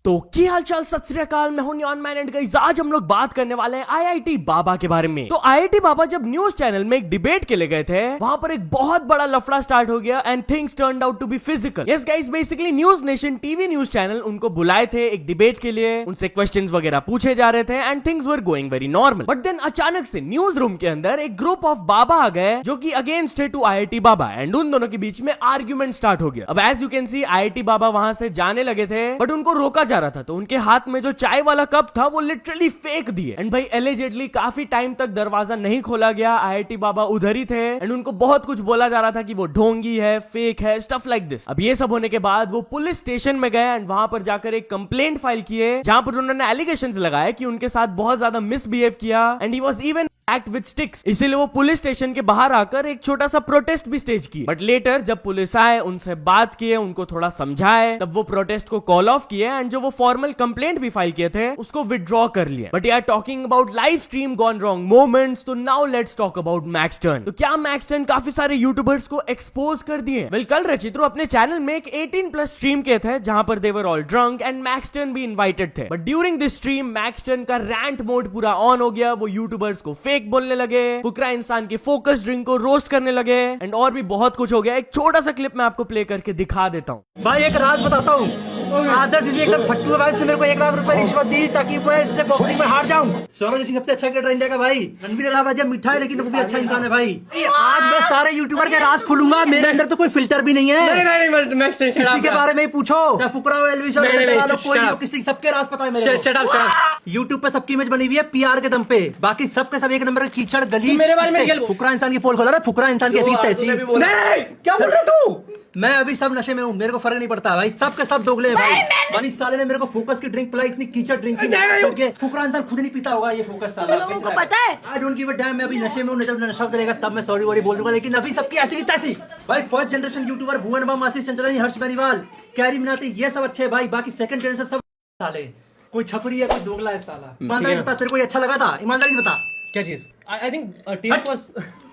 तो की हाल चाल, सत श्री अकाल, मैं हूं नियॉन मैन एंड गाइस आज हम लोग बात करने वाले हैं आईआईटी बाबा के बारे में। तो आईआईटी बाबा जब न्यूज चैनल में एक डिबेट के लिए गए थे, वहां पर एक बहुत बड़ा लफड़ा स्टार्ट हो गया and things turned out to be physical. Yes guys, basically news nation TV news channel उनको बुलाए थे एक डिबेट के लिए, उनसे क्वेश्चंस वगैरह पूछे जा रहे थे and things were going very normal. But then अचानक से न्यूज रूम के अंदर एक ग्रुप ऑफ बाबा आ गए जो कि अगेंस्ट है टू आईआईटी बाबा एंड उन दोनों के बीच में आर्ग्यूमेंट स्टार्ट हो गया। अब as you can see IIT Baba वहां से जाने लगे थे बट उनको रोका जा रहा था, तो उनके हाथ में जो चाय वाला कप था वो लिटरली फेंक दिए एंड भाई एलिजेडली काफी टाइम तक दरवाजा नहीं खोला गया। आईआईटी बाबा उधर ही थे एंड उनको बहुत कुछ बोला जा रहा था कि वो ढोंगी है, फेक है, स्टफ लाइक दिस। अब ये सब होने के बाद वो पुलिस स्टेशन में गए एंड वहां पर जाकर एक कंप्लेंट फाइल किए जहां पर उन्होंने एलिगेशंस लगाए कि उनके साथ बहुत ज्यादा मिसबिहेव किया and he was even act with sticks. इसीलिए वो पुलिस स्टेशन के बाहर आकर एक छोटा सा प्रोटेस्ट भी स्टेज किए। बट लेटर जब पुलिस आए, उनसे बात किए, उनको थोड़ा समझाए, तब वो प्रोटेस्ट को कॉल ऑफ किए एंड जो वो फॉर्मल कंप्लेंट भी फाइल किए थे उसको विड्रॉ कर लिया। बट यार, talking about live stream gone wrong moments, तो now let's talk about Maxtern. तो क्या मैक्सटर्न काफी सारे यूट्यूबर्स को एक्सपोज कर दिए? वेल, कल रचित्रो अपने चैनल में एक 18+ स्ट्रीम किए थे जहां पर they were all drunk and Maxtern भी इनवाइटेड थे। But during this stream Maxtern का रैंट मोड पूरा ऑन हो गया। वो यूट्यूबर्स को फेक बोलने लगे, फुकरा इंसान के फोकस ड्रिंक को रोस्ट करने लगे एंड और भी बहुत कुछ हो गया। एक छोटा सा क्लिप मैं आपको प्ले करके दिखा देता हूँ। भाई एक राज बताता हूँ, आदर्श जी एकदम फट्टू है भाई। उसने मेरे को 1 लाख रुपए रिश्वत दी ताकि मैं इससे बॉक्सिंग में हार जाऊं। सौरभ जी सबसे अच्छा क्रिकेटर इंडिया का भाई। रणबीर इलाहाबाद जब मिठा है लेकिन वो भी अच्छा इंसान है भाई। आज मैं सारे यूट्यूबर के राज खोलूंगा। मेरे अंदर तो कोई फिल्टर भी नहीं है। किसी के बारे में पूछो, चाहे फुकरा हो, एलविश हो, कोई भी हो, किसी सबके राज पता है मेरे को। यूट्यूब पे सबकी इमेज बनी हुई है पीआर के दम पे, बाकी सबके सब एक नंबर के कीचड़ गली। मेरे बारे में फुकरा इंसान की पोल खोला रहा है। फुकरा इंसान की ऐसी तैसी। क्या बोल रहे तू? मैं अभी सब नशे में हूँ, मेरे को फर्क नहीं पड़ता भाई। सबके सब दोगले हैं भाई। इस साले ने मेरे को फोकस की ड्रिंक पिलाई, इतनी कीचड़ ड्रिंक की। फुकरा इंसान खुद नहीं पीता होगा ये फोकस साला। लोगों को पता है। I don't give a dam. मैं अभी नशे में हूँ, जब नशा करेगा तब मैं सॉरी वॉरी बोल दूंगा, लेकिन अभी सबकी ऐसी की तैसी भाई। फर्स्ट जनरेशन यूट्यूबर भुवन बम, आशीष चंचलानी, हर्ष बेनीवाल, कैरी मिनाती, ये सब अच्छे भाई। बाकी सेकंड जनरेशन सब साले, कोई छपरी है, कोई दोगला है साला। ईमानदारी बता, तेरे को अच्छा लगा था? ईमानदारी बता क्या चीज? आई थिंक टीम वाज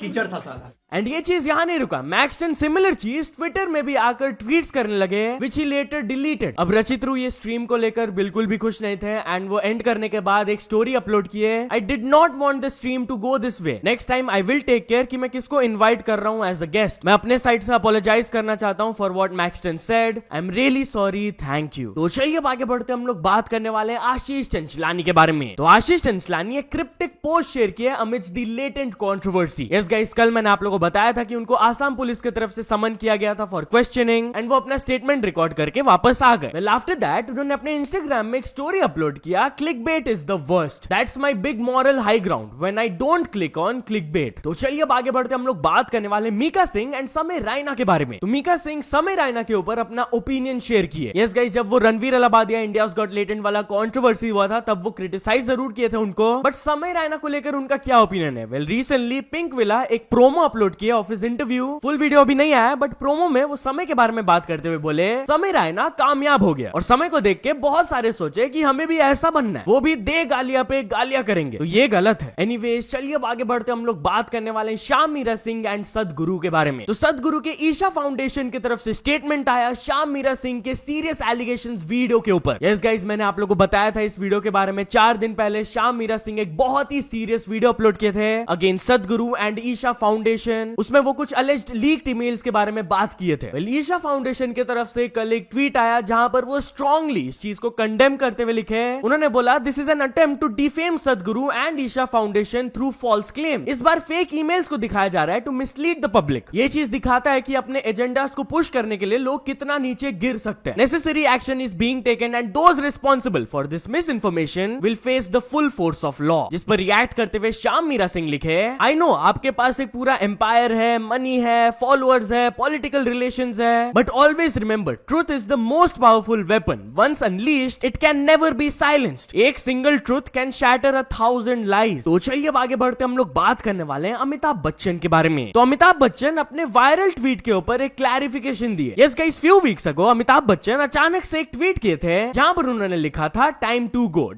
कीचड़ था साला। एंड ये चीज यहाँ नहीं रुका, मैक्सटर्न सिमिलर चीज ट्विटर में भी आकर ट्वीट्स करने लगे विच ही लेटर डिलीटेड। अब रचित्रू ये स्ट्रीम को लेकर बिल्कुल भी खुश नहीं थे एंड वो एंड करने के बाद एक स्टोरी अपलोड किए, I did not want the stream to go this way, next time I will take care कि मैं किसको इन्वाइट कर रहा हूँ एज अ गेस्ट। मैं अपने साइड से अपोलोजाइज करना चाहता हूँ for what Maxtern said. I am really sorry, thank you. तो चलिए अब आगे बढ़ते हम लोग बात करने वाले हैं आशीष चंचलानी के बारे में। तो आशीष चंचलानी एक क्रिप्टिक पोस्ट शेयर किया amidst the latent controversy. Yes guys, कल मैंने आप लोगों को बताया था कि उनको आसाम पुलिस की तरफ से समन किया गया था फॉर क्वेश्चनिंग एंड वो अपना स्टेटमेंट रिकॉर्ड करके वापस आ गए। वेल, आफ्टर दैट उन्होंने अपने इंस्टाग्राम में एक स्टोरी अपलोड किया, clickbait is the worst, that's my big moral high ground when I don't click on clickbait. तो चलिए अब आगे बढ़ते हम लोग बात करने वाले मीका सिंह एंड समय रायना के बारे में। तो मीका सिंह समय रायना के ऊपर अपना ओपिनियन शेयर किए। यस गाइस, जब वो Ranveer Allahbadia India's got latent वाला कंट्रोवर्सी हुआ था तब वो क्रिटिसाइज जरूर किए थे उनको, बट समय रायना को लेकर उनका क्या ओपिनियन है? वेल, रिसेंटली पिंक विला एक प्रोमो अपलोड किया of his interview. Full video अभी नहीं आया बट प्रोमो में वो समय के बारे में बात करते हुए बोले समय रायना कामयाब हो गया और समय को देख के बहुत सारे सोचे कि हमें भी ऐसा बनना है, वो भी दे गालियां पे गालियां करेंगे, तो ये गलत है। एनीवेज, चलिए अब आगे बढ़ते हम लोग बात करने वाले हैं श्याम मीरा सिंह एंड सदगुरु के बारे में। तो सदगुरु के ईशा फाउंडेशन की तरफ से स्टेटमेंट आया श्याम मीरा सिंह के सीरियस एलिगेशंस वीडियो के ऊपर। यस गाइस, मैंने आप लोगों को बताया था इस वीडियो के बारे में 4 दिन पहले। श्याम मीरा सिंह एक बहुत ही सीरियस वीडियो अपलोड किए थे अगेंस्ट सदगुरु एंड ईशा फाउंडेशन। उसमें वो कुछ अलेज्ड लीक्ड ईमेल्स के बारे में बात किए थे। ईशा फाउंडेशन की तरफ से कल एक ट्वीट आया जहां पर वो स्ट्रांगली इस चीज को कंडेम करते हुए लिखे, उन्होंने बोला this is an attempt to defame Sadhguru and Isha foundation through false claim. इस बार फेक ईमेल्स को दिखाया जा रहा है टू मिसलीड द पब्लिक। ये चीज दिखाता है कि अपने एजेंडास को पुश करने के लिए लोग कितना नीचे गिर सकते हैं। Necessary action is being taken and those responsible for this miss information will face the full force of law. जिस पर रिएक्ट करते हुए श्याम मीरा सिंह लिखे, आई नो आपके पास एक पूरा एम्पायर है, मनी है, फॉलोअर्स है, पॉलिटिकल रिलेशंस है, but always remember truth is the most powerful weapon, once unleashed it can never be silenced. एक single truth can shatter 1000 lies. तो चलिए अब आगे बढ़ते हम लोग बात करने वाले हैं अमिताभ बच्चन के बारे में। तो अमिताभ बच्चन अपने वायरल ट्वीट के ऊपर एक क्लैरिफिकेशन दिए। Yes guys, few weeks ago Amitabh Bachchan अचानक से एक ट्वीट किए थे जहां पर उन्होंने लिखा था टाइम टू गो ...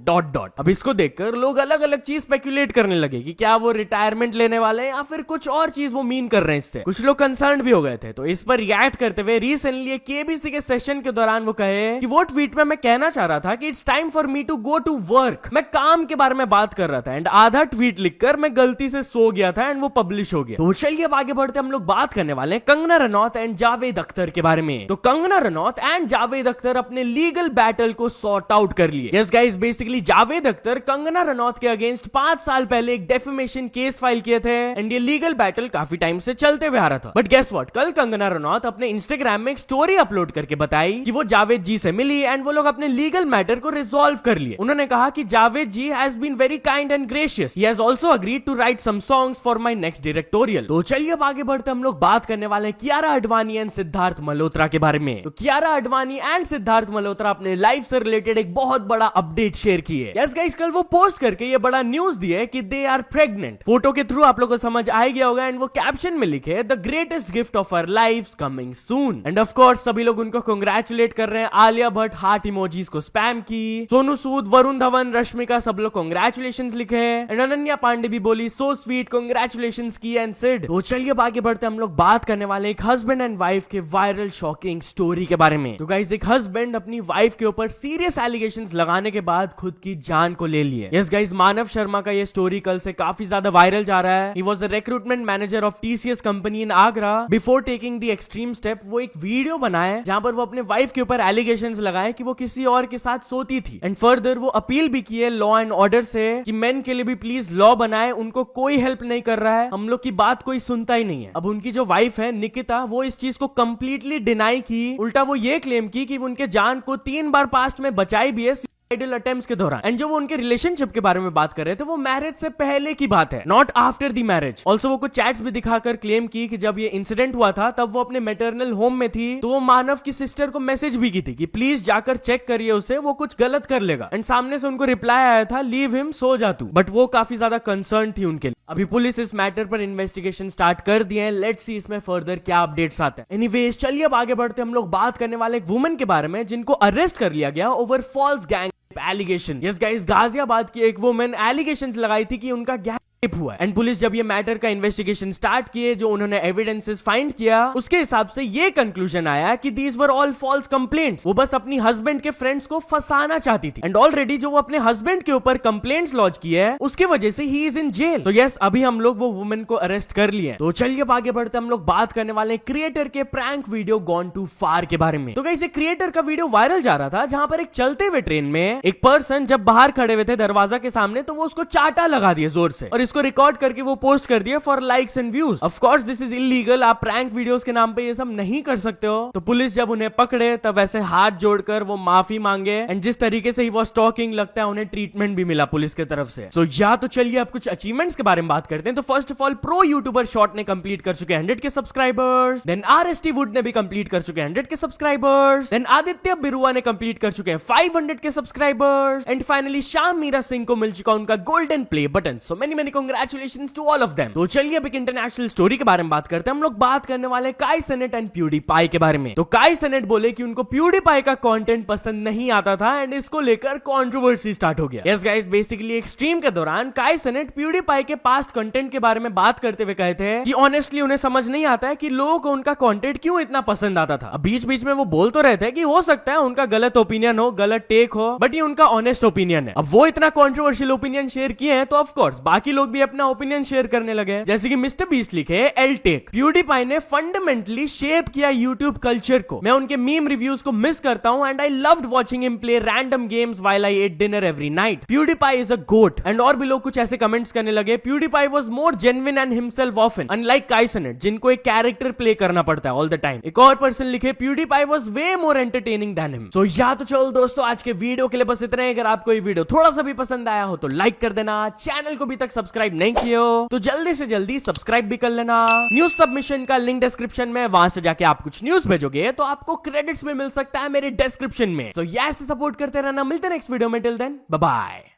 अब इसको देखकर लोग अलग अलग चीज स्पेक्युलेट करने लगे कि क्या वो रिटायरमेंट लेने वाले या फिर कुछ और चीज वो वो मीन कर रहे हैं इससे। कुछ लोग कंसर्न भी हो गए थे, तो इस पर रिएक्ट करते हुए रिसेंटली केबीसी के सेशन के दौरान वो कहे कि वो ट्वीट में मैं कहना चाह रहा था कि it's time for me to go to work. मैं काम के बारे में बात कर रहा था एंड आधा ट्वीट लिखकर मैं गलती से सो गया था एंड वो पब्लिश हो गया। तो चलिए अब आगे बढ़ते हम लोग बात करने वाले हैं कंगना रनौत एंड जावेद अख्तर के बारे में। तो कंगना रनौत एंड जावेद अख्तर अपने लीगल बैटल को सॉर्ट आउट कर लिए। Yes guys, basically Javed Akhtar Kangana Ranaut के अगेंस्ट 5 साल पहले एक डेफेमेशन केस फाइल किए थे एंड ये लीगल बैटल काफी टाइम से चलते हुए आ रहा था। बट गेस व्हाट, कल कंगना रनौत अपने इंस्टाग्राम में एक स्टोरी अपलोड करके बताई कि वो जावेद जी से मिली एंड वो लोग अपने लीगल मैटर को रिजॉल्व कर लिए। उन्होंने कहा कि Javed ji has been very kind and gracious, he has also agreed to write some songs for my next directorial. तो चलिए अब आगे बढ़ते हम लोग बात करने वाले हैं कियारा आडवाणी एंड सिद्धार्थ मल्होत्रा के बारे में। तो कियारा आडवाणी एंड सिद्धार्थ मल्होत्रा अपने लाइफ से रिलेटेड एक बहुत बड़ा अपडेट शेयर किए। यस गाइस, कल वो पोस्ट करके ये बड़ा न्यूज दिए कि दे आर प्रेग्नेंट। फोटो के थ्रू आप लोगों को समझ आ गया होगा एंड वो कैप्शन में लिखे the greatest gift of our lives coming soon. And of course सभी लोग उनको कांग्रेचुलेट कर रहे हैं। आलिया भट्ट हार्ट इमोजीज को स्पैम की, सोनू सूद, वरुण धवन, रश्मिका सब लोग कांग्रेचुलेशंस लिखे एंड अनन्या पांडे भी बोली सो स्वीट, कांग्रेचुलेशंस की एंड सिड। तो चलिए अब आगे बढ़ते हम लोग बात करने वाले एक हस्बैंड एंड वाइफ के वायरल शॉकिंग स्टोरी के बारे में। तो गाइस, एक हस्बैंड अपनी वाइफ के ऊपर सीरियस एलिगेशंस लगाने के बाद खुद की जान को ले लिए। यस गाइस, मानव शर्मा का ये स्टोरी कल से काफी ज्यादा वायरल जा रहा है। He was a recruitment manager of TCS company in Agra. Before taking the extreme step, वो एक वीडियो बनाए जहां पर वो अपने वाइफ के ऊपर एलिगेशंस लगाए कि वो किसी और के साथ सोती थी एंड फर्दर वो अपील भी की है लॉ एंड ऑर्डर से कि मेन के लिए भी प्लीज लॉ बनाए, उनको कोई हेल्प नहीं कर रहा है, हम लोग की बात कोई सुनता ही नहीं है। अब उनकी जो वाइफ है निकिता, वो इस चीज को कंप्लीटली डिनाई की, उल्टा वो ये क्लेम की कि उनके जान को 3 बार पास्ट में बचाई भी है अटेम्प्ट्स के दौरान। एंड जो वो उनके रिलेशनशिप के बारे में बात कर रहे थे वो मैरिज से पहले की बात है, not after the marriage. Also वो कुछ चैट्स भी दिखाकर क्लेम की कि जब ये इंसिडेंट हुआ था तब वो अपने मैटरनल होम में थी, तो वो मानव की सिस्टर को मैसेज भी की थी कि प्लीज जाकर चेक करिए उसे, वो कुछ गलत कर लेगा। एंड सामने से उनको रिप्लाई आया था लीव हिम, सो जा तू। बट वो काफी ज्यादा कंसर्न थी उनके लिए। अभी पुलिस इस मैटर पर इन्वेस्टिगेशन स्टार्ट कर दिए हैं। लेट्स सी इसमें फर्दर क्या अपडेट्स आते हैं। एनीवेज, चलिए अब आगे बढ़ते हम लोग बात करने वाले एक वुमन के बारे में जिनको अरेस्ट कर लिया गया over false gang allegation. Yes guys, Ghaziabad की एक वुमन एलिगेशंस लगाई थी कि उनका गैंग हुआ एंड पुलिस जब ये मैटर का इन्वेस्टिगेशन स्टार्ट किए, जो उन्होंने एविडेंसेस फाइंड किया, उसके हिसाब से ये कंक्लूजन आया कि these were all false complaints. वो बस अपनी हस्बैंड के फ्रेंड्स को फंसाना चाहती थी एंड ऑलरेडी जो वो अपने हस्बैंड के ऊपर कंप्लेंट्स लॉन्च की है उसके वजह से ही इज इन जेल। तो यस, अभी हम लोग वो वुमन को अरेस्ट कर लिए। तो चलिए अब आगे बढ़ते हम लोग बात करने वाले क्रिएटर के प्रैंक वीडियो गॉन टू फार के बारे में। तो गाइस, एक क्रिएटर का वीडियो वायरल जा रहा था जहां पर एक चलते हुए ट्रेन में एक पर्सन जब बाहर खड़े हुए थे दरवाजा के सामने, तो वो उसको चाटा लगा दिए जोर से और इसको रिकॉर्ड करके पोस्ट कर दिया for likes and views. Of course this is illegal, आप प्रैंक वीडियोस के नाम पे ये सब नहीं कर सकते हो। तो पुलिस जब उन्हें पकड़े तब ऐसे हाथ जोड़कर वो माफी मांगे एंड जिस तरीके से ही वो स्टॉकिंग, लगता है उन्हें ट्रीटमेंट भी मिला पुलिस की तरफ से। सो या तो चलिए अब कुछ अचीवमेंट्स के बारे में बात करते हैं। तो first of all, pro YouTuber short ने कंप्लीट कर चुके 100 के सब्सक्राइबर्स। देन RST वुड ने भी कंप्लीट कर चुके 100 के सब्सक्राइबर्स। देन आदित्य बिरुआ ने कंप्लीट कर चुके हैं 500 के subscribers. And finally Shyam Meera Singh को मिल चुका उनका golden play button. So many congratulations to all of them. तो चलिए अब एक इंटरनेशनल स्टोरी के बारे में बात करते हैं। हम लोग बात करने वाले काई सेनेट एंड प्यूडीपाई के बारे में। तो काई सेनेट बोले कि उनको प्यूडीपाई का कंटेंट पसंद नहीं आता था एंड इसको लेकर कंट्रोवर्सी स्टार्ट हो गया। यस गाइस, बेसिकली एक स्ट्रीम के दौरान काई सेनेट प्यूडीपाई के पास्ट कंटेंट के बारे में बात करते हुए कहे थे कि ऑनेस्टली उन्हें समझ नहीं आता है कि लोगों को उनका कंटेंट क्यों इतना पसंद आता था। अब बीच बीच में वो बोल तो रहे थे कि हो सकता है उनका गलत ओपिनियन हो, गलत टेक हो, बट ये उनका ऑनेस्ट ओपिनियन है। अब वो इतना कंट्रोवर्शियल ओपिनियन शेयर किए हैं तो ऑफ कोर्स बाकी लोग भी अपना ओपिनियन शेयर करने लगे। जैसे कि मिस्टर बीस्ट लिखे एल टेक, प्यूडीपाई ने फंडामेंटली शेप किया यूट्यूब कल्चर को। मैं उनके मीम रिव्यूज को मिस करता हूं and I loved watching him play random games while I ate dinner every night. PewDiePie is a GOAT. And और भी लोग कुछ ऐसे कमेंट्स करने लगे। PewDiePie was more genuine and himself often, unlike Kai Cenat जिनको एक कैरेक्टर प्ले करना पड़ता है ऑल द टाइम। एक और पर्सन लिखे PewDiePie was way more entertaining than him. So या तो चलो दोस्तों, आज के वीडियो के लिए बस इतना ही। अगर आपको ये वीडियो थोड़ा सा भी पसंद आया हो तो लाइक कर देना। चैनल को अभी तक सब्सक्राइब नहीं किया हो तो जल्दी से जल्दी सब्सक्राइब भी कर लेना। न्यूज सबमिशन का लिंक डिस्क्रिप्शन में, वहां से जाके आप कुछ न्यूज भेजोगे तो आपको क्रेडिट्स में मिल सकता है मेरे डिस्क्रिप्शन में। सो यस, सपोर्ट करते रहना। मिलते हैं नेक्स्ट वीडियो में। Till then bye bye.